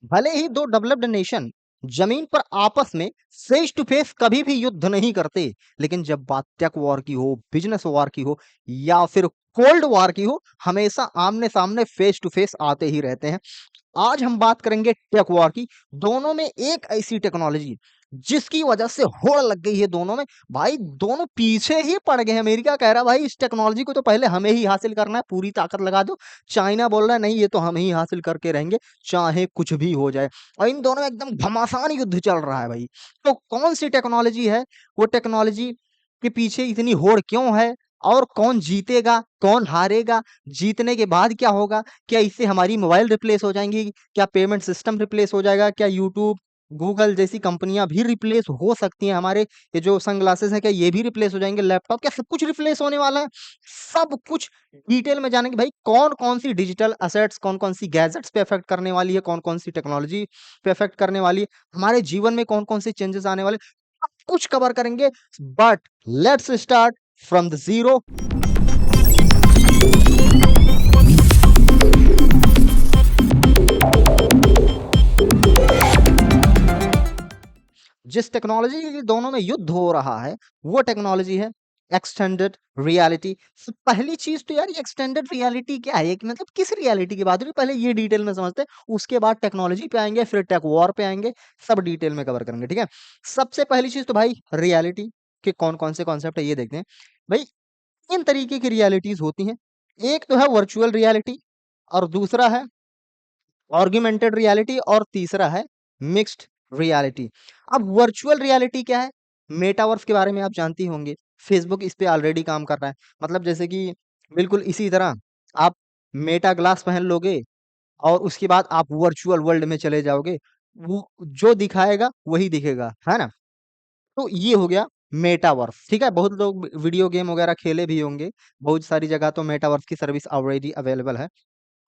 भले ही दो developed nation जमीन पर आपस में फेस टू फेस कभी भी युद्ध नहीं करते, लेकिन जब बात टेक वॉर की हो, बिजनेस वॉर की हो या फिर कोल्ड वॉर की हो, हमेशा आमने सामने फेस टू फेस आते ही रहते हैं। आज हम बात करेंगे टेक वॉर की। दोनों में एक ऐसी टेक्नोलॉजी जिसकी वजह से होड़ लग गई है दोनों में। भाई दोनों पीछे ही पड़ गए हैं। अमेरिका कह रहा है भाई इस टेक्नोलॉजी को तो पहले हमें ही हासिल करना है, पूरी ताकत लगा दो। चाइना बोल रहा है नहीं ये तो हम ही हासिल करके रहेंगे, चाहे कुछ भी हो जाए। और इन दोनों में एकदम घमासान युद्ध चल रहा है भाई। तो कौन सी टेक्नोलॉजी है, वो टेक्नोलॉजी के पीछे इतनी होड़ क्यों है, और कौन जीतेगा कौन हारेगा, जीतने के बाद क्या होगा, क्या इससे हमारी मोबाइल रिप्लेस हो जाएंगी, क्या पेमेंट सिस्टम रिप्लेस हो जाएगा, क्या यूट्यूब गूगल जैसी कंपनियां भी रिप्लेस हो सकती हैं, हमारे ये जो सनग्लासेस हैं क्या ये भी रिप्लेस हो जाएंगे, लैपटॉप क्या सब कुछ रिप्लेस होने वाला है। सब कुछ डिटेल में जानेंगे भाई, कौन कौन सी डिजिटल असेट्स, कौन कौन सी गैजेट्स पे इफेक्ट करने वाली है, कौन कौन सी टेक्नोलॉजी पे इफेक्ट करने वाली है, हमारे जीवन में कौन कौन से चेंजेस आने वाले, सब कुछ कवर करेंगे। But let's start from the zero. जिस टेक्नोलॉजी के दोनों में युद्ध हो रहा है वो टेक्नोलॉजी है एक्सटेंडेड रियलिटी। पहली चीज तो यार ये एक्सटेंडेड रियलिटी क्या है, कि मतलब किस रियलिटी की बात हो रही है, पहले ये डिटेल में समझते हैं, उसके बाद टेक्नोलॉजी पे आएंगे, फिर टेक वॉर पे आएंगे, सब डिटेल में कवर करेंगे, ठीक है। सबसे पहली चीज तो भाई रियलिटी के कौन कौन से कॉन्सेप्ट है ये देखते हैं। भाई तीन तरीके की रियलिटीज होती हैं। एक तो है वर्चुअल रियलिटी, और दूसरा है ऑर्गुमेंटेड रियलिटी, और तीसरा है मिक्स्ड रियलिटी। अब वर्चुअल रियलिटी क्या है, मेटावर्स के बारे में आप जानती होंगे। फेसबुक इस पे ऑलरेडी काम कर रहा है। मतलब जैसे कि बिल्कुल इसी तरह आप मेटा ग्लास पहन लोगे और उसके बाद आप वर्चुअल वर्ल्ड में चले जाओगे, वो जो दिखाएगा वही दिखेगा, है ना। तो ये हो गया मेटावर्स, ठीक है। बहुत लोग वीडियो गेम वगैरह खेले भी होंगे, बहुत सारी जगह तो मेटावर्स की सर्विस ऑलरेडी अवेलेबल है।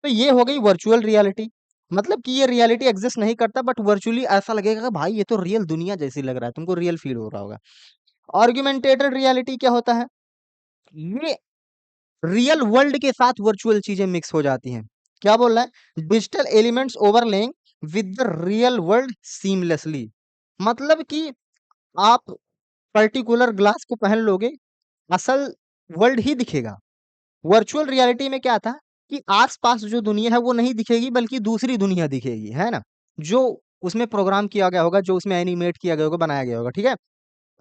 तो ये हो गई वर्चुअल रियलिटी। मतलब कि ये रियलिटी एग्जिस्ट नहीं करता, बट वर्चुअली ऐसा लगेगा कि भाई ये तो रियल दुनिया जैसी लग रहा है, तुमको रियल फील हो रहा होगा। ऑर्गुमेंटेटेड रियलिटी क्या होता है, ये रियल वर्ल्ड के साथ वर्चुअल चीजें मिक्स हो जाती हैं। क्या बोल रहा है, digital elements overlaying with the real world seamlessly. मतलब कि आप पर्टिकुलर ग्लास को पहन लोगे, असल वर्ल्ड ही दिखेगा। वर्चुअल रियलिटी में क्या था कि आस-पास जो दुनिया है वो नहीं दिखेगी, बल्कि दूसरी दुनिया दिखेगी, है ना? जो उसमें प्रोग्राम किया गया होगा, जो उसमें एनिमेट किया गया होगा, बनाया गया होगा, ठीक है?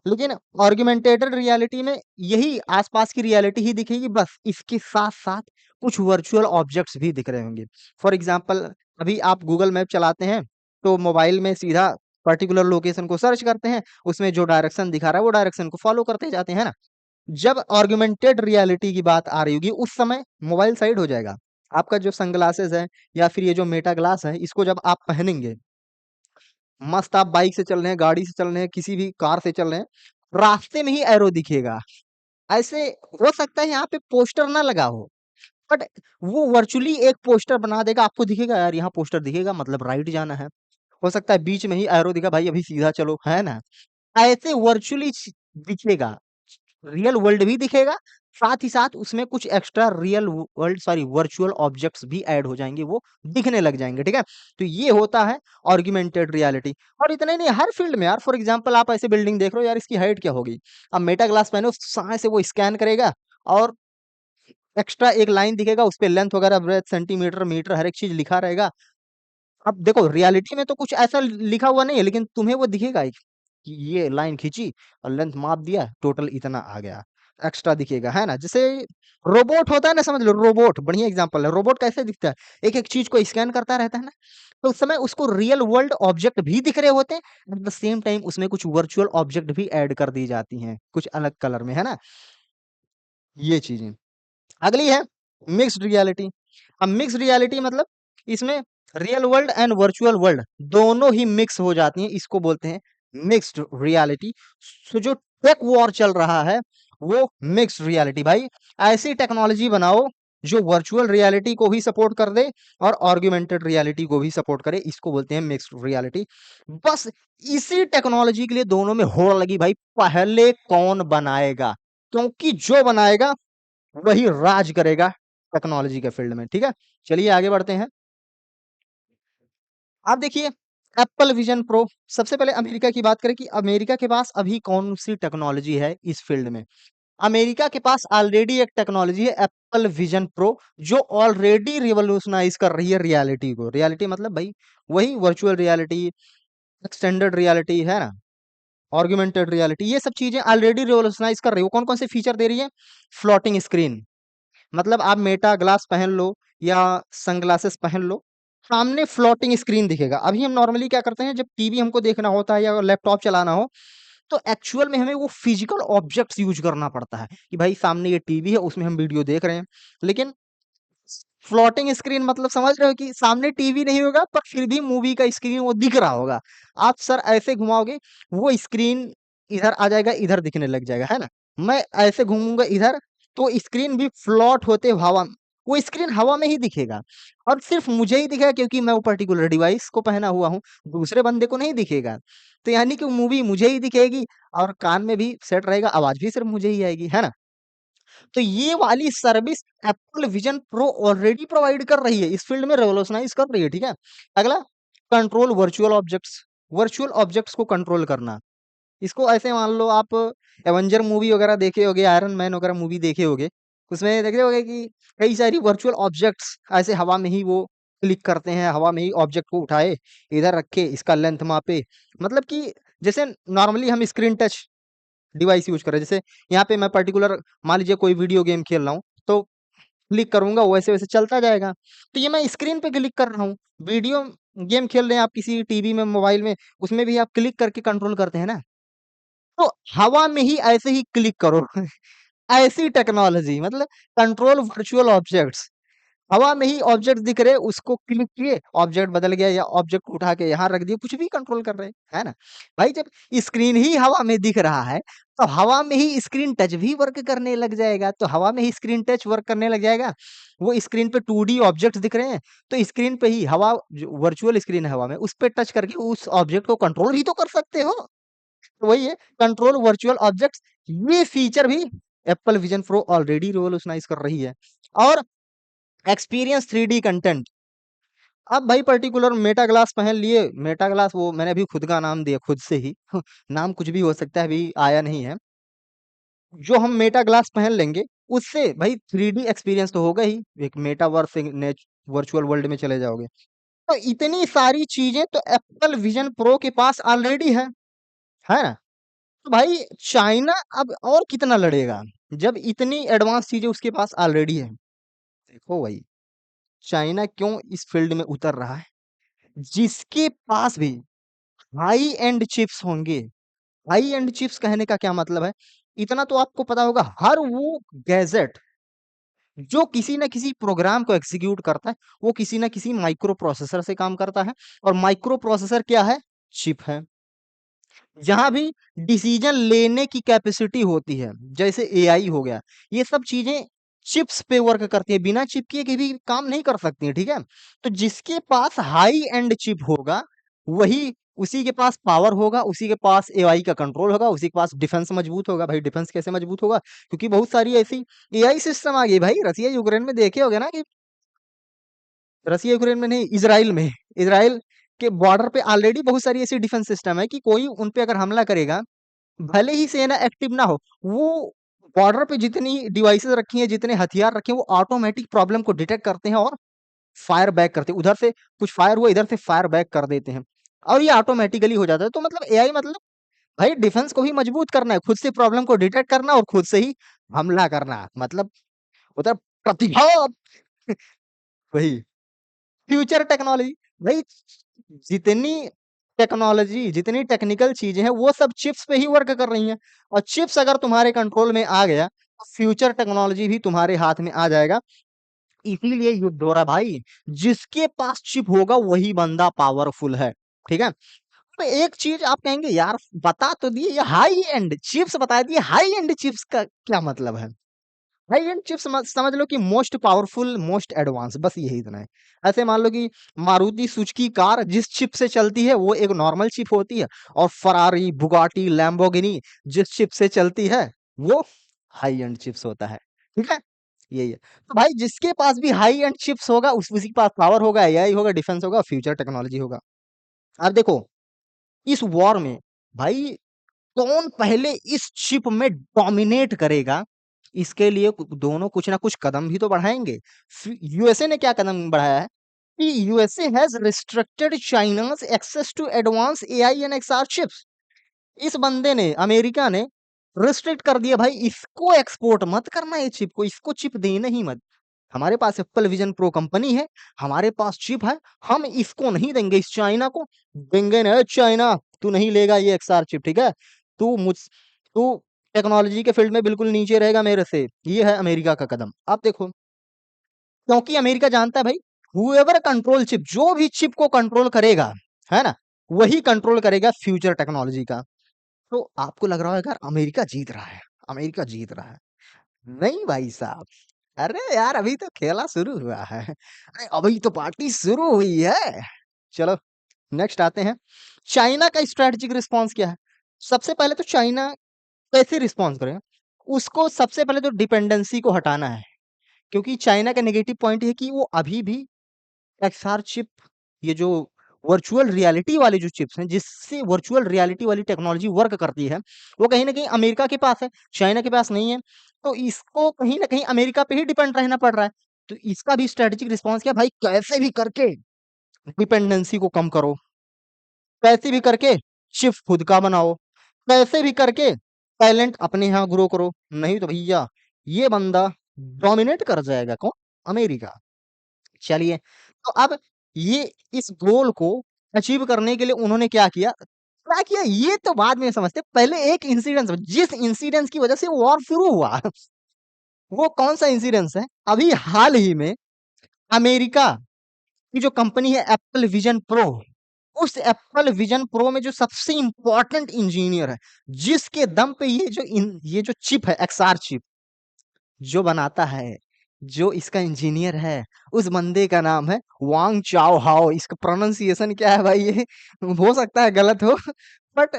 लेकिन ऑगमेंटेड रियलिटी में यही आस-पास की रियलिटी ही दिखेगी, बस इसके साथ-साथ कुछ वर्चुअल ऑब्जेक्ट्स भी दिख रहे होंगे। फॉर एग्ज़ाम्पल अभी आप गूगल मैप चलाते हैं, तो मोबाइल में सीधा पर्टिकुलर लोकेशन को सर्च करते हैं, उसमें जो डायरेक्शन दिखा रहा है, वो डायरेक्शन को फॉलो करते जाते हैं, है ना? जब ऑगमेंटेड रियलिटी की बात आ रही होगी उस समय मोबाइल साइड हो जाएगा। आपका जो सनग्लासेस है या फिर ये जो मेटा ग्लास है, इसको जब आप पहनेंगे, मस्त आप बाइक से चल रहे हैं, गाड़ी से चल रहे हैं, किसी भी कार से चल रहे हैं, रास्ते में ही एरो दिखेगा। ऐसे हो सकता है यहाँ पे पोस्टर ना लगा हो, बट वो वर्चुअली एक पोस्टर बना देगा, आपको दिखेगा यार यहाँ पोस्टर दिखेगा मतलब राइट जाना है। हो सकता है बीच में ही एरो दिखा भाई अभी सीधा चलो, है ना? ऐसे वर्चुअली दिखेगा, रियल वर्ल्ड भी दिखेगा, साथ ही साथ उसमें कुछ extra real world sorry virtual objects भी ऐड हो जाएँगे, वो दिखने लग जाएँगे, ठीक है? तो ये होता है ऑगमेंटेड रियलिटी। और इतना ही नहीं, हर फील्ड में यार, फॉर एग्जांपल आप ऐसे बिल्डिंग देख रहे हो, यार इसकी हाइट क्या होगी? अब मेटा ग्लास पहनो, सामने से वो स्कैन करेगा और एक्स्ट्रा एक लाइन दिखेगा, उसपे लेंथ वगैरह, ब्रेड्थ, सेंटीमीटर, मीटर हर एक चीज़ लिखा रहेगा। अब देखो रियलिटी में तो कुछ ऐसा लिखा हुआ नहीं है, लेकिन तुम्हें वो दिखेगा ही कि ये लाइन खींची और लेंथ माप दिया, टोटल इतना आ गया, एक्स्ट्रा दिखेगा, है ना? जैसे रोबोट होता है ना, समझ लो रोबोट बढ़िया एग्जांपल है। रोबोट कैसे दिखता है? एक-एक चीज़ को स्कैन करता रहता है ना, तो उस समय उसको रियल वर्ल्ड ऑब्जेक्ट भी दिख रहे होते हैं, एट द सेम टाइम उसमें कुछ वर्चुअल ऑब्जेक्ट भी ऐड कर दी जाती हैं, कुछ अलग कलर में, है ना? ये चीज़ें। अगली है मिक्स्ड रियलिटी। अब मिक्स्ड रियलिटी मतलब इसमें real world and virtual world दोनों ही मिक्स हो जाती हैं, इसको बोलते हैं मिक्स्ड रियलिटी। सो जो टेक वॉर चल रहा है वो मिक्स्ड रियलिटी। भाई ऐसी टेक्नोलॉजी बनाओ जो वर्चुअल रियलिटी को भी सपोर्ट कर दे और ऑगमेंटेड रियलिटी को भी सपोर्ट करे, इसको बोलते हैं मिक्स्ड रियलिटी। बस इसी टेक्नोलॉजी के लिए दोनों में होड़ लगी भाई, पहले कौन बनाएगा, क्योंकि जो बनाएगा वही राज करेगा टेक्नोलॉजी के फील्ड में, ठीक है? चलिए आगे बढ़ते हैं। आप देखिए एप्पल विजन प्रो, सबसे पहले अमेरिका की बात करें कि अमेरिका के पास अभी कौन-सी टेक्नोलॉजी है इस फील्ड में। अमेरिका के पास ऑलरेडी एक टेक्नोलॉजी है एप्पल विजन प्रो, जो ऑलरेडी रिवॉल्यूशनाइज़ कर रही है रियलिटी को। रियलिटी मतलब भई वही वर्चुअल रियलिटी, एक्सटेंडेड रियलिटी, है ना? ऑगमेंटेड रियलिटी, ये सब चीज़ें ऑलरेडी रिवॉल्यूशनाइज़ कर रही है। वो कौन-कौन से फीचर दे रही है? फ्लोटिंग स्क्रीन, मतलब आप मेटा ग्लास पहन लो या सनग्लासेस पहन लो, सामने फ्लोटिंग स्क्रीन दिखेगा। अभी हम नॉर्मली क्या करते हैं, जब टीवी हमको देखना होता है या लैपटॉप चलाना हो, तो एक्चुअल में हमें वो फिजिकल ऑब्जेक्ट्स यूज़ करना पड़ता है कि भाई सामने ये टीवी है, उसमें हम वीडियो देख रहे हैं। लेकिन फ्लोटिंग स्क्रीन मतलब समझ रहे हो कि सामने टीवी नहीं होगा, पर फिर भी मूवी का स्क्रीन वो दिख रहा होगा। आप सर ऐसे घुमाओगे, वो स्क्रीन इधर आ जाएगा, इधर दिखने लग जाएगा, है ना? मैं ऐसे घूमूँगा इधर, तो स्क्रीन भी फ्लोट होते हवा में, वो स्क्रीन हवा में ही दिखेगा और सिर्फ़ मुझे ही दिखेगा क्योंकि मैं वो पर्टिकुलर डिवाइस को पहना हुआ हूँ, दूसरे बंदे को नहीं दिखेगा। तो यानी कि वो मूवी मुझे ही दिखेगी और कान में भी सेट रहेगा, आवाज़ भी सिर्फ़ मुझे ही आएगी, है ना? तो ये वाली service Apple vision pro already provide कर रही है, इस फील्ड में रिवॉल्यूशनाइज़ कर रही है, ठीक है? अगला कंट्रोल वर्चुअल ऑब्जेक्ट्स को कंट्रोल करना। इसको ऐसे मान लो आप एवेंजर मूवी वगैरह देखे होंगे, आयरन मैन वगैरह मूवी देखे होंगे। उसमें देखे होंगे कि कई सारी वर्चुअल ऑब्जेक्ट्स ऐसे हवा में ही वो क्लिक करते हैं, हवा में ही ऑब्जेक्ट को उठाए, इधर रखे, इसका लेंथ मापे। मतलब कि जैसे नॉर्मली हम स्क्रीन टच डिवाइस यूज़ कर रहे हैं। जैसे यहाँ पे मैं पर्टिकुलर मान लीजिए कोई वीडियो गेम खेल रहा हूँ, तो क्लिक करूँगा वैसे-वैसे चलता जाएगा। तो ये मैं स्क्रीन पे क्लिक कर रहा हूँ। वीडियो गेम खेल रहे हैं आप किसी टीवी में, मोबाइल में, उसमें भी आप क्लिक करके कंट्रोल करते हैं ना? तो हवा में ही ऐसे ही क्लिक करो। ऐसी टेक्नोलॉज़ी मतलब कंट्रोल वर्चुअल ऑब्जेक्ट्स। हवा में ही ऑब्जेक्ट दिख रहे, उसको क्लिक किए, ऑब्जेक्ट बदल गया या ऑब्जेक्ट को उठा के यहाँ रख दिए, कुछ भी कंट्रोल कर रहे हैं, है ना? भाई जब स्क्रीन ही हवा में दिख रहा है, तो हवा में ही स्क्रीन टच भी वर्क करने लग जाएगा, तो हवा में ही स्क्रीन टच वर्क करने लग जाएगा। वो स्क्रीन पे 2D ऑब्जेक्ट्स दिख रहे हैं, तो स्क्रीन पे ही हवा जो वर्चुअल स्क्रीन है हवा में, उस पे टच करके उस ऑब्जेक्ट को कंट्रोल भी तो कर सकते हो। तो वही है कंट्रोल वर्चुअल ऑब्जेक्ट्स, ये फीचर भी एप्पल विज़न प्रो ऑलरेडी रिवॉल्यूशनाइज़ कर रही है। और एक्सपीरियंस 3D कंटेंट, अब भाई पर्टिकुलर मेटा ग्लास पहन लिए, मेटा ग्लास वो मैंने अभी खुद का नाम दिया खुद से ही नाम कुछ भी हो सकता है, अभी आया नहीं है। जो हम मेटा ग्लास पहन लेंगे, उससे भाई 3D एक्सपीरियंस तो होगा ही, एक मेटावर्स एक वर्चुअल वर्ल्ड में चले जाओगे। तो इतनी सारी चीज़ें तो एप्पल विज़न प्रो के पास ऑलरेडी है ना? तो भाई चाइना अब और कितना लड़ेगा, जब इतनी एडवांस चीज़ें उसके पास ऑलरेडी है। देखो भाई, चाइना क्यों इस फील्ड में उतर रहा है? जिसके पास भी हाई एंड चिप्स होंगे, हाई एंड चिप्स कहने का क्या मतलब है? इतना तो आपको पता होगा, हर वो गैजेट जो किसी न किसी प्रोग्राम को एग्ज़ीक्यूट करता है, वो किसी न किसी माइक्रो प्रोसेसर से काम करता है और माइक्रो प्रोसेसर क्या है? चिप है। जहाँ भी डिसीजन लेने की कैपेसिटी होती है, जैसे एआई हो गया, ये सब चीज़ें चिप्स पे वर्क करती है, बिना चिप के कभी काम नहीं कर सकती हैं, ठीक है? तो जिसके पास हाई एंड चिप होगा, वही उसी के पास पावर होगा, उसी के पास एआई का कंट्रोल होगा, उसी के पास डिफेंस मजबूत होगा। भाई डिफेंस कैसे मजबूत होगा? क्योंकि बहुत सारी ऐसी एआई सिस्टम आ गई भाई, रसिया यूक्रेन में देखे होंगे ना कि रसिया यूक्रेन में नहीं, इज़राइल में। इज़राइल के बॉर्डर पे ऑलरेडी बहुत सारी ऐसी डिफेंस सिस्टम है कि कोई उन पे अगर हमला करेगा, भले ही सेना एक्टिव ना हो, वो बॉर्डर पे जितनी डिवाइसेज़ रखी हैं, जितने हथियार रखे हैं, वो ऑटोमैटिक प्रॉब्लम को डिटेक्ट करते हैं और फायर बैक करते हैं। उधर से कुछ फायर हुआ, इधर से फायर बैक कर देते हैं और ये ऑटोमैटिकली हो जाता है। तो मतलब एआई मतलब भाई डिफेंस को भी मजबूत करना है, खुद से प्रॉब्लम को डिटेक्ट करना और खुद से ही हमला करना। मतलब होता है प्रतिभा वही। फ्यूचर टेक्नोलॉजी भाई जितनी टेक्नोलॉजी जितनी टेक्निकल चीजें हैं वो सब चिप्स पे ही वर्क कर रही हैं और चिप्स अगर तुम्हारे कंट्रोल में आ गया तो फ्यूचर टेक्नोलॉजी भी तुम्हारे हाथ में आ जाएगा। इसीलिए युद्ध हो रहा है भाई, जिसके पास चिप होगा वही बंदा पावरफुल है, ठीक है? तो एक चीज आप कहेंगे यार बता तो दिए, ये हाई एंड चिप्स बता दिए, हाई एंड चिप्स का क्या मतलब है? हाई एंड चिप समझ लो कि मोस्ट पावरफुल मोस्ट एडवांस, बस यही इतना है। ऐसे मान लो कि मारुति सुजुकी कार जिस चिप से चलती है वो एक नॉर्मल चिप होती है और फरारी बुगाटी लैम्बोर्गिनी जिस चिप से चलती है वो हाई एंड चिप्स होता है, ठीक है? यही है। तो भाई जिसके पास भी हाई एंड चिप्स होगा उसी के पास पावर होगा, एआई होगा, डिफेंस होगा, फ्यूचर टेक्नोलॉजी होगा। अब देखो इस वॉर में भाई कौन पहले इस चिप में डोमिनेट करेगा, इसके लिए दोनों कुछ ना कुछ कदम भी तो बढ़ाएंगे। यूएसए ने क्या कदम बढ़ाया है कि USA has restricted China's access to advance AI and XR chips. इस बंदे ने, अमेरिका ने रिस्ट्रिक्ट कर दिया भाई, इसको एक्सपोर्ट मत करना, ये चिप को, इसको चिप देना ही मत। हमारे पास एप्पल विजन प्रो कंपनी है, हमारे पास चिप है, हम इसको नहीं देंगे, इस चाइना को देंगे ना। चाइना तू नहीं लेगा ये एक्सआर चिप, ठीक है? तू टेक्नोलॉजी के फील्ड में बिल्कुल नीचे रहेगा मेरे से। ये है अमेरिका का कदम। अब देखो, क्योंकि अमेरिका जानता है भाई, हुएवर कंट्रोल चिप, जो भी चिप को कंट्रोल करेगा, है ना, वही कंट्रोल करेगा फ्यूचर टेक्नोलॉजी का। तो आपको लग रहा होगा अमेरिका जीत रहा है, अमेरिका जीत रहा है। नहीं भाई साहब, अरे यार अभी तो खेला शुरू हुआ है, अरे अभी तो पार्टी शुरू हुई है। चलो नेक्स्ट आते हैं, चाइना का स्ट्रेटेजिक रिस्पांस क्या है। सबसे पहले तो चाइना कैसे रिस्पॉन्स करेगा, उसको सबसे पहले तो डिपेंडेंसी को हटाना है। क्योंकि चाइना का नेगेटिव पॉइंट है कि वो अभी भी एक्सआर चिप, ये जो वर्चुअल रियलिटी वाले जो चिप्स हैं, जिससे वर्चुअल रियलिटी वाली टेक्नोलॉजी वर्क करती है, वो कहीं ना कहीं अमेरिका के पास है, चाइना के पास नहीं है। तो इसको कहीं ना कहीं अमेरिका पे ही डिपेंड रहना पड़ रहा है। तो इसका भी स्ट्रेटेजिक रिस्पॉन्स क्या भाई, कैसे भी करके डिपेंडेंसी को कम करो, कैसे भी करके चिप खुद का बनाओ, कैसे भी करके टैलेंट अपने यहाँ ग्रो करो, नहीं तो भैया ये बंदा डोमिनेट कर जाएगा। कौन? अमेरिका। चलिए, तो अब ये इस गोल को अचीव करने के लिए उन्होंने क्या किया ये तो बाद में समझते, पहले एक इंसिडेंस, जिस इंसिडेंस की वजह से वॉर शुरू हुआ वो कौन सा इंसिडेंस है, अभी हाल ही में अमेरिका की जो कंपनी है एप्पल विजन प्रो, उस एप्पल विजन प्रो में जो सबसे इंपॉर्टेंट इंजीनियर है, जिसके दम पे ये जो चिप है, एक्सआर चिप जो बनाता है, जो इसका इंजीनियर है, उस बंदे का नाम है वांग चाओ हाओ। इसका प्रोनाउंसिएशन क्या है भाई, ये हो सकता है गलत हो, बट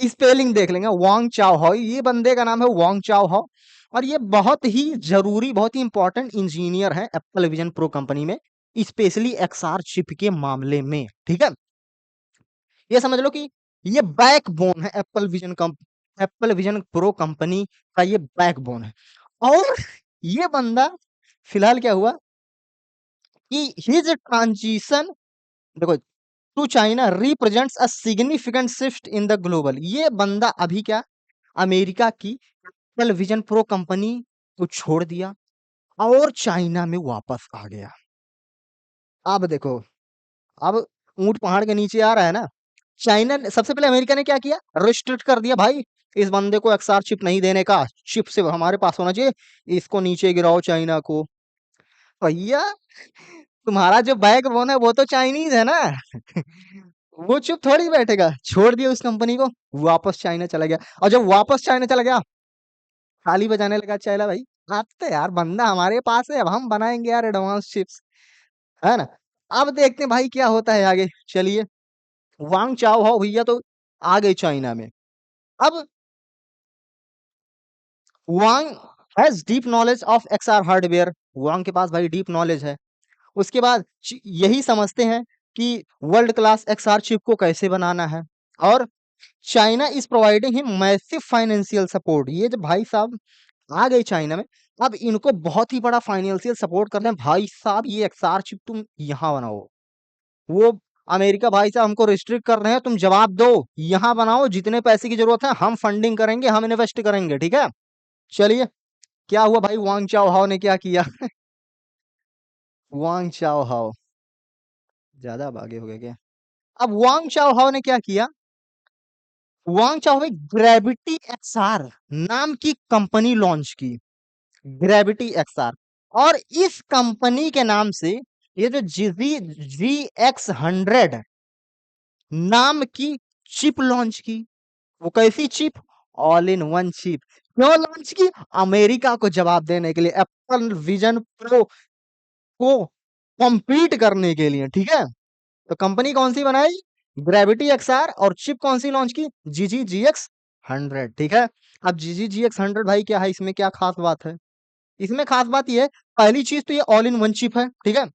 स्पेलिंग देख लेंगे, वांग चाओ हाओ, ये बंदे का नाम है वांग चाओ हाओ। और ये बहुत ही जरूरी, बहुत ही इंपॉर्टेंट इंजीनियर है एप्पल विजन प्रो कंपनी में, स्पेशली एक्सआर चिप के मामले में, ठीक है? ये समझ लो कि ये बैकबोन है एप्पल विजन प्रो कंपनी का, ये बैकबोन है। और ये बंदा फिलहाल क्या हुआ कि हिज ट्रांजिशन, देखो, to China represents a significant shift in the global. ये बंदा अभी क्या, अमेरिका की एप्पल विजन प्रो कंपनी को छोड़ दिया और चाइना में वापस आ गया। अब देखो, अब ऊंट पहाड़ के नीचे आ रहा है ना। चाइना ने सबसे पहले, अमेरिका ने क्या किया, रिस्ट्रिक्ट कर दिया भाई, इस बंदे को एक्सआर चिप नहीं देने का, चिप से हमारे पास होना चाहिए, इसको नीचे गिराओ चाइना को। भैया तुम्हारा जो बैकबोन है वो तो चाइनीज है ना वो चुप थोड़ी बैठेगा, छोड़ दिया उस कंपनी को, वापस चाइना चला गया। और जब वापस चाइना चला गया, थाली बजाने लगा चाइना, भाई आप तो यार बंदा हमारे पास है, अब हम बनाएंगे यार एडवांस चिप्स, है ना। अब देखते हैं भाई क्या होता है आगे। चलिए, वांग चाओ हो भैया तो आ गए चाइना में। अब Wang has deep knowledge of XR hardware, Wang के पास भाई डीप नॉलेज है। उसके बाद यही समझते हैं कि वर्ल्ड क्लास एक्सआर चिप को कैसे बनाना है। और China is providing him massive financial support. ये जो भाई साहब आ गए चाइना में, अब इनको बहुत ही बड़ा फाइनेंशियल सपोर्ट कर रहे हैं, भाई साहब ये एक्सआर चिप तुम यहाँ बनाओ। वो अमेरिका भाई साहब हमको रिस्ट्रिक्ट कर रहे हैं, तुम जवाब दो, यहाँ बनाओ, जितने पैसे की जरूरत है हम फंडिंग करेंगे, हम इन्वेस्ट करेंगे, ठीक है? चलिए, क्या हुआ भाई, वांग चाओ हाओ ने क्या किया वांग चाओ हाओ, ज्यादा अब आगे हो गया क्या? अब वांग चाओ हाओ ने क्या किया, वांग चाओ ने ग्रेविटी एक्सआर नाम की कंपनी लॉन्च की, ग्रेविटी एक्सआर। और इस कंपनी के नाम से ये जो GX100 नाम की चिप लॉन्च की। वो कैसी chip, all in one chip. क्यों लॉन्च की, अमेरिका को जवाब देने के लिए, एप्पल विजन प्रो को कॉम्पीट करने के लिए, ठीक है? तो कंपनी कौन सी बनाई, ग्रेविटी एक्सआर, और चिप कौन सी लॉन्च की, GG-GX100, ठीक है? अब GG-GX100 भाई क्या है, इसमें क्या खास बात है? इसमें खास बात ये है, पहली चीज तो ये ऑल इन वन चिप है, ठीक है?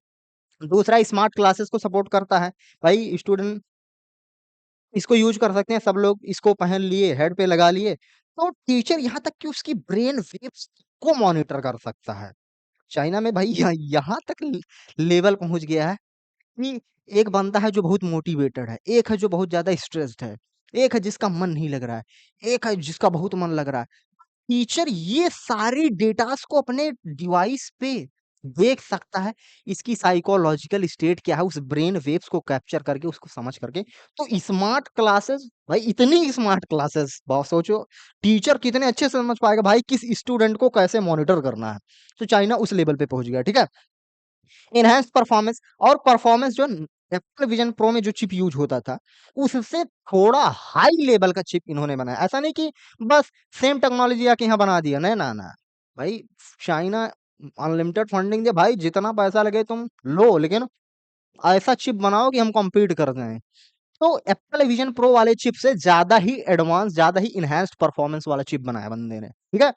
दूसरा, स्मार्ट क्लासेस को सपोर्ट करता है भाई। स्टूडेंट इसको यूज कर सकते हैं सब लोग, इसको पहन लिए, हेड पे लगा लिए, तो टीचर यहाँ तक कि उसकी ब्रेन वेव्स को मॉनिटर कर सकता है। चाइना में भाई यहाँ तक लेवल पहुंच गया है कि एक बंदा है जो बहुत मोटिवेटेड है, एक है जो बहुत ज्यादा स्ट्रेस्ड है, एक है जिसका मन नहीं लग रहा है, एक है जिसका बहुत मन लग रहा है। टीचर ये सारी डेटास को अपने डिवाइस पे देख सकता है, इसकी साइकोलॉजिकल स्टेट क्या है, उस ब्रेन वेव्स को कैप्चर करके उसको समझ करके। तो स्मार्ट क्लासेस भाई, इतनी स्मार्ट क्लासेस, बहुत सोचो टीचर कितने अच्छे से समझ पाएगा भाई किस स्टूडेंट को कैसे मॉनिटर करना है। तो चाइना उस लेवल पे पहुंच गया, ठीक है। इनहैंस परफॉर्मेंस, और परफॉर्मेंस जो एप्पल विजन प्रो में जो चिप यूज होता था उससे थोड़ा हाई लेवल का चिप इन्होंने बनाया। ऐसा नहीं कि बस सेम टेक्नोलॉजी आके यहाँ बना दिया, नहीं ना ना भाई। चाइना अनलिमिटेड फंडिंग दे भाई, जितना पैसा लगे तुम लो, लेकिन ऐसा चिप बनाओ कि हम कॉम्पीट कर जाएं। तो एप्पल विजन प्रो वाले चिप से ज्यादा ही एडवांस, ज्यादा ही इनहैंस्ड परफॉर्मेंस वाला चिप बनाया बंदे ने, ठीक है।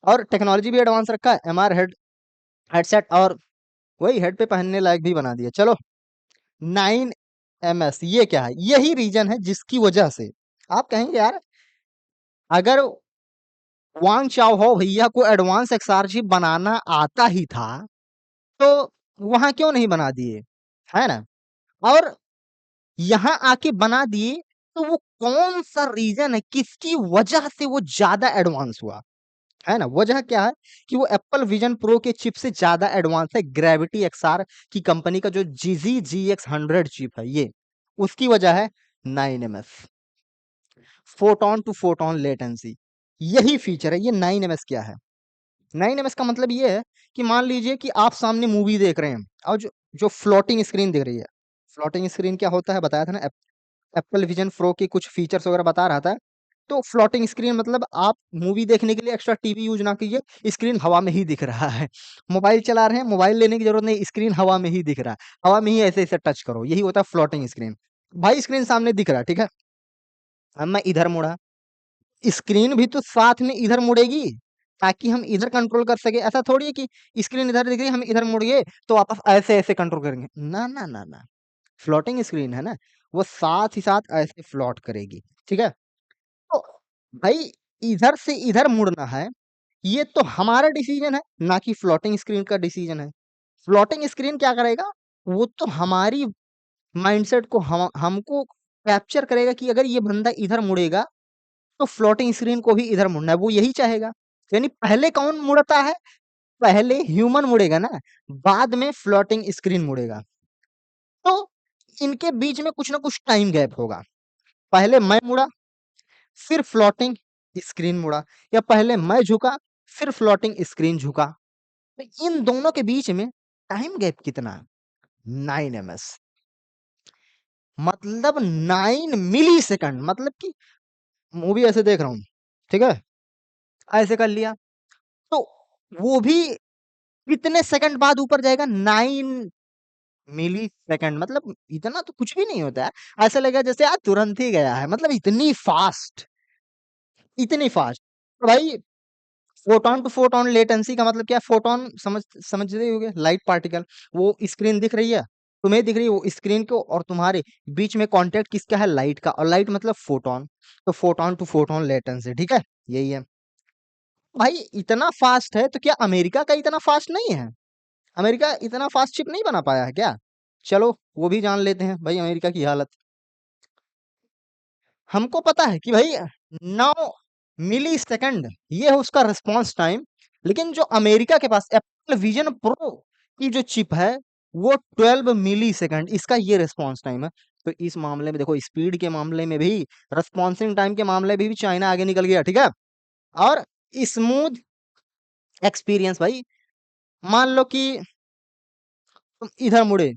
और टेक्नोलॉजी भी एडवांस रखा है, एमआर हेडसेट, और वही हेड पे पहनने लायक भी बना दिया। चलो 9 ms, ये क्या है? यही रीजन है जिसकी वजह से आप कहेंगे यार, अगर वांग चाओ हो भैया को एडवांस एक्सआर चिप बनाना आता ही था तो वहां क्यों नहीं बना दिए, है ना। और यहाँ आके बना दिए, तो वो कौन सा रीजन है, किसकी वजह से वो ज्यादा एडवांस हुआ, है ना। वजह क्या है कि वो एप्पल विजन प्रो के चिप से ज्यादा एडवांस है। ग्रेविटी एक्सआर की कंपनी का जो जीजी GX100 चिप है, ये उसकी वजह है 9 ms, photon to photon latency, यही फीचर है। ये 9 ms क्या है? 9 ms का मतलब ये है कि मान लीजिए कि आप सामने मूवी देख रहे हैं, और जो जो फ्लोटिंग स्क्रीन दिख रही है, फ्लोटिंग स्क्रीन क्या होता है बताया था ना, एप्पल विजन प्रो के कुछ फीचर्स वगैरह बता रहा था। तो फ्लोटिंग स्क्रीन मतलब आप मूवी देखने के लिए एक्स्ट्रा टीवी यूज ना कीजिए, स्क्रीन हवा में ही दिख रहा है। मोबाइल चला रहे हैं, मोबाइल लेने की जरूरत नहीं, स्क्रीन हवा में ही दिख रहा है, हवा में ही ऐसे ऐसे टच करो, यही होता है फ्लोटिंग स्क्रीन। भाई स्क्रीन सामने दिख रहा है, ठीक है। अब मैं इधर मुड़ा, स्क्रीन भी तो साथ में इधर मुड़ेगी, ताकि हम इधर कंट्रोल कर सके। ऐसा थोड़ी है कि स्क्रीन इधर दिख रही है, हम इधर मुड़ गए तो वापस ऐसे ऐसे कंट्रोल करेंगे, ना ना ना ना। फ्लोटिंग स्क्रीन है ना, वो साथ ही साथ ऐसे फ्लॉट करेगी, ठीक है। तो भाई इधर से इधर मुड़ना है, ये तो हमारा डिसीजन है, ना कि फ्लोटिंग स्क्रीन का डिसीजन है। फ्लोटिंग स्क्रीन क्या करेगा, वो तो हमारी माइंडसेट को हमको कैप्चर करेगा कि अगर ये बंदा इधर मुड़ेगा तो फ्लोटिंग स्क्रीन को भी इधर मुड़ना है, वो यही चाहेगा। यानी पहले कौन मुड़ता है? पहले ह्यूमन मुड़ेगा ना, बाद में फ्लोटिंग स्क्रीन मुड़ेगा। तो इनके बीच में कुछ ना कुछ टाइम गैप होगा, पहले मैं मुड़ा फिर फ्लोटिंग स्क्रीन मुड़ा, या पहले मैं झुका फिर फ्लोटिंग स्क्रीन झुका। तो इन दोनों के बीच में टाइम गैप कितना है? 9 ms, मतलब 9 मिली सेकंड, मतलब कि मूवी ऐसे देख रहा हूं, ठीक है, ऐसे कर लिया, तो वो भी कितने सेकंड बाद ऊपर जाएगा? 9 मिली सेकंड, मतलब इतना तो कुछ भी नहीं होता है। ऐसा लगेगा जैसे यार तुरंत ही गया है, मतलब इतनी फास्ट, इतनी फास्ट। तो भाई फोटोन टू फोटोन लेटेंसी का मतलब क्या है? फोटोन समझ रहे होगे, लाइट पार्टिकल। वो स्क्रीन दिख रही है, तुम्हें दिख रही है, वो स्क्रीन को और तुम्हारे बीच में कांटेक्ट किसका है? लाइट का, और लाइट मतलब फोटोन। तो फोटोन टू फोटोन लेटेंसी, ठीक है, यही है। भाई इतना फास्ट है तो क्या अमेरिका का इतना फास्ट नहीं है? अमेरिका इतना फास्ट चिप नहीं बना पाया है क्या? चलो वो भी जान लेते हैं भाई अमेरिका की हालत। हमको पता है कि भाई 9 मिली सेकंड ये है उसका रिस्पॉन्स टाइम, लेकिन जो अमेरिका के पास एप्पल विजन प्रो की जो चिप है वो 12 मिली सेकंड, इसका ये रिस्पॉन्स टाइम है। तो इस मामले में देखो, स्पीड के मामले में भी, रिस्पॉन्सिंग टाइम के मामले में भी चाइना आगे निकल गया, ठीक है। और स्मूथ एक्सपीरियंस भाई, मान लो कि तुम इधर मुड़े,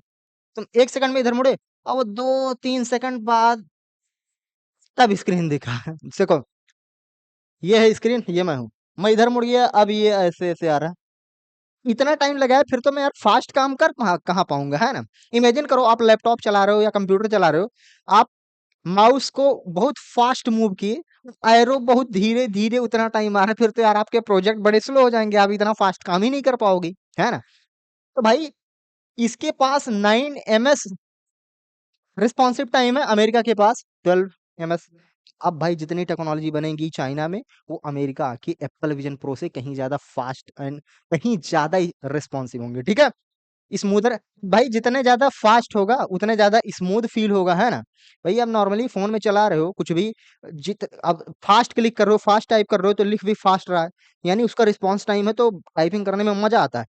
तुम 1 सेकंड में इधर मुड़े, और वो 2-3 सेकंड बाद तब स्क्रीन दिखा देखो, ये है स्क्रीन, ये मैं हूँ, मैं इधर मुड़ गया, अब ये ऐसे ऐसे आ रहा है। इतना टाइम लगा है, फिर तो मैं यार फास्ट काम कर कहाँ पाऊंगा, है ना। इमेजिन करो आप लैपटॉप चला रहे हो या कंप्यूटर चला रहे हो, आप माउस को बहुत फास्ट मूव किए, एरो बहुत धीरे धीरे, उतना टाइम आ रहा है, फिर तो यार आपके प्रोजेक्ट बड़े स्लो हो जाएंगे, आप इतना फास्ट काम ही नहीं कर पाओगे, है ना। तो भाई इसके पास 9 ms रिस्पॉन्सिव टाइम है अमेरिका के पास 12 ms। अब भाई जितनी टेक्नोलॉजी बनेगी चाइना में, वो अमेरिका की एप्पल विजन प्रो से कहीं ज्यादा फास्ट एंड कहीं ज्यादा ही रिस्पॉन्सिव होंगे, ठीक है। स्मूथर भाई, जितने ज्यादा फास्ट होगा उतने ज्यादा स्मूथ फील होगा, है ना। भाई आप नॉर्मली फोन में चला रहे हो कुछ भी, जित अब फास्ट क्लिक कर रहे हो, फास्ट टाइप कर रहे हो, तो लिख भी फास्ट रहा है, यानी उसका रिस्पॉन्स टाइम है, तो टाइपिंग करने में मजा आता है।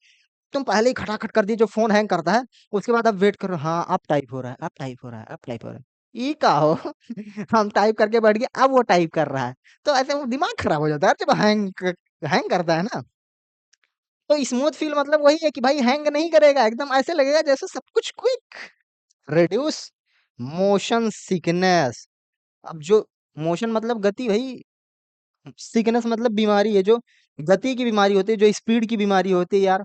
तुम पहले ही खटाखट कर दिए, जो फोन हैंग करता है, उसके बाद आप वेट करो, हाँ अब टाइप हो रहा है, अब टाइप हो रहा है, अब टाइप हो रहा है। ये का हो हम टाइप करके बैठ गए, अब वो टाइप कर रहा है। तो ऐसे वो दिमाग खराब हो जाता है जब हैंग करता है ना। तो स्मूथ फील मतलब वही है कि भाई हैंग नहीं करेगा, एकदम ऐसे लगेगा जैसे सब कुछ क्विक। Reduce motion sickness. अब जो मोशन मतलब गति भाई, सिकनेस मतलब बीमारी है, जो गति की बीमारी होती है, जो स्पीड की बीमारी होती है यार।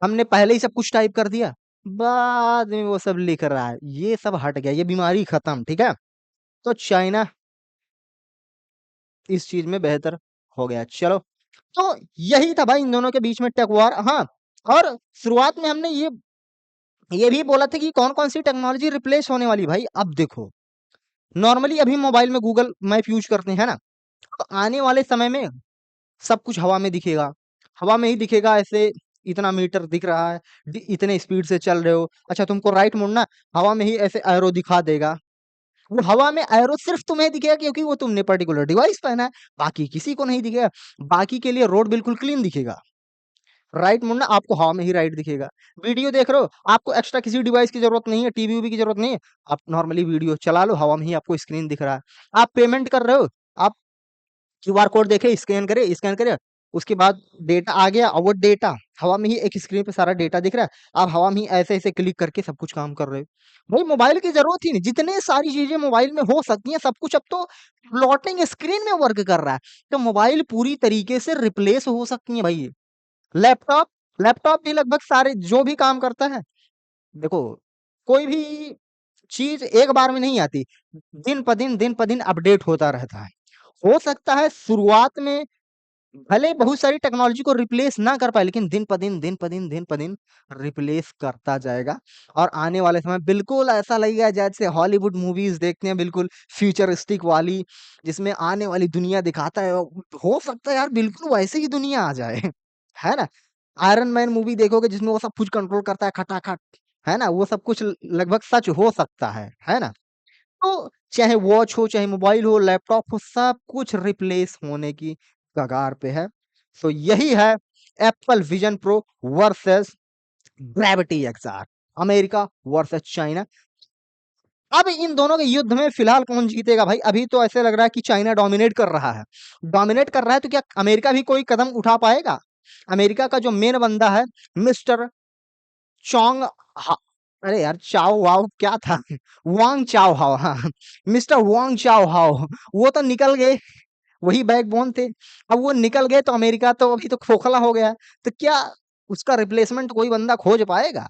हमने पहले ही सब कुछ टाइप कर दिया, बाद में वो सब लिख रहा है, ये सब हट गया, ये बीमारी खत्म, ठीक है। तो चाइना इस चीज में बेहतर हो गया। चलो, तो यही था भाई इन दोनों के बीच में टेक वॉर। हाँ, और शुरुआत में हमने ये भी बोला था कि कौन कौन सी टेक्नोलॉजी रिप्लेस होने वाली। भाई अब देखो, नॉर्मली अभी मोबाइल में गूगल मैप यूज करते हैं ना, तो आने वाले समय में सब कुछ हवा में दिखेगा, हवा में ही दिखेगा, ऐसे इतना मीटर दिख रहा है, इतने स्पीड से चल रहे हो, अच्छा तुमको राइट मुड़ना, हवा में ही ऐसे एरो दिखा देगा। वो हवा में एरो सिर्फ तुम्हें दिखेगा क्योंकि वो तुमने पर्टिकुलर डिवाइस पहना है, बाकी किसी को नहीं दिखेगा। बाकी के लिए रोड बिल्कुल क्लीन दिखेगा, राइट मुड़ना आपको हवा में ही राइट दिखेगा। वीडियो देख रहे हो, आपको एक्स्ट्रा किसी डिवाइस की जरूरत नहीं है, टीवी वीवी की जरूरत नहीं है, आप नॉर्मली वीडियो चला लो, हवा में ही आपको स्क्रीन दिख रहा है। आप पेमेंट कर रहे हो, आप क्यूआर कोड देखे, स्कैन करे, उसके बाद डेटा आ गया, और वो डेटा हवा में ही एक स्क्रीन पे सारा डेटा दिख रहा है, आप हवा में ही ऐसे ऐसे क्लिक करके सब कुछ काम कर रहे हो। भाई मोबाइल की जरूरत ही नहीं, जितने सारी चीजें मोबाइल में हो सकती हैं, सब कुछ अब तो फ्लोटिंग स्क्रीन में वर्क कर रहा है। तो मोबाइल पूरी तरीके से रिप्लेस हो सकती है भाई। लैपटॉप लैपटॉप भी लगभग सारे जो भी काम करता है, देखो कोई भी चीज एक बार में नहीं आती, दिन प दिन अपडेट होता रहता है। हो सकता है शुरुआत में भले बहुत सारी टेक्नोलॉजी को रिप्लेस ना कर पाए, लेकिन दिन प दिन रिप्लेस करता जाएगा। और आने वाले समय बिल्कुल ऐसा लगेगा जैसे हॉलीवुड मूवीज देखते हैं, बिल्कुल फ्यूचरिस्टिक वाली, जिसमें आने वाली दुनिया दिखाता है। हो सकता है यार बिल्कुल वैसे ही दुनिया आ जाए है ना। आयरन मैन मूवी देखोगे जिसमें वो सब कुछ कंट्रोल करता है खटाखट, है ना, वो सब कुछ लगभग सच हो सकता है ना। तो चाहे वॉच हो, चाहे मोबाइल हो, लैपटॉप हो, सब कुछ रिप्लेस होने की कगार पे है। तो यही है Apple Vision Pro versus Gravity XR, America versus China. अब इन दोनों के युद्ध में फिलहाल कौन जीतेगा भाई, अभी तो ऐसे लग रहा है कि चाइना डोमिनेट कर रहा है। डोमिनेट कर रहा है, तो क्या अमेरिका भी कोई कदम उठा पाएगा? अमेरिका का जो मेन बंदा है, मिस्टर चोंग हा, अरे यार चाओ वाओ क्या था वांग चाओ हाओ, हाँ मिस्टर वांग चाओ हाओ, वो तो निकल गए, वही बैकबोन थे। अब वो निकल गए तो अमेरिका तो अभी तो खोखला हो गया है। तो क्या उसका रिप्लेसमेंट कोई बंदा खोज पाएगा?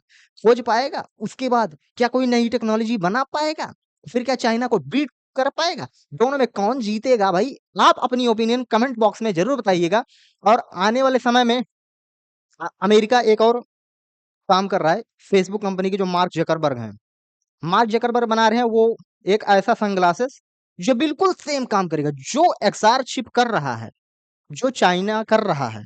उसके बाद क्या कोई नई टेक्नोलॉजी बना पाएगा? फिर क्या चाइना को बीट कर पाएगा? दोनों में कौन जीतेगा भाई? आप अपनी ओपिनियन कमेंट बॉक्स में जरूर बताइएगा। और आने वाले समय में अमेरिका एक और काम कर रहा है, फेसबुक कंपनी के जो मार्क जकरबर्ग हैं, मार्क जकरबर्ग बना रहे हैं वो एक ऐसा सनग्लासेस जो बिल्कुल सेम काम करेगा, जो एक्सआर चिप कर रहा है, जो चाइना कर रहा है,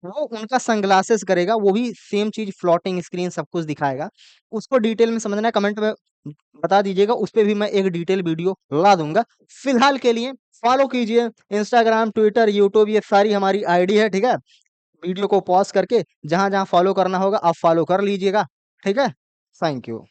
वो उनका सनग्लासेस करेगा, वो भी सेम चीज, फ्लोटिंग स्क्रीन सब कुछ दिखाएगा। उसको डिटेल में समझना है, कमेंट में बता दीजिएगा, उस पे भी मैं एक डिटेल वीडियो ला दूंगा। फिलहाल के लिए फॉलो कीजिए इंस्टाग्राम, ट्विटर, यूट्यूब, ये सारी हमारी आईडी है, ठीक है। वीडियो को पॉज करके जहां जहां फॉलो करना होगा आप फॉलो कर लीजिएगा, ठीक है। Thank you.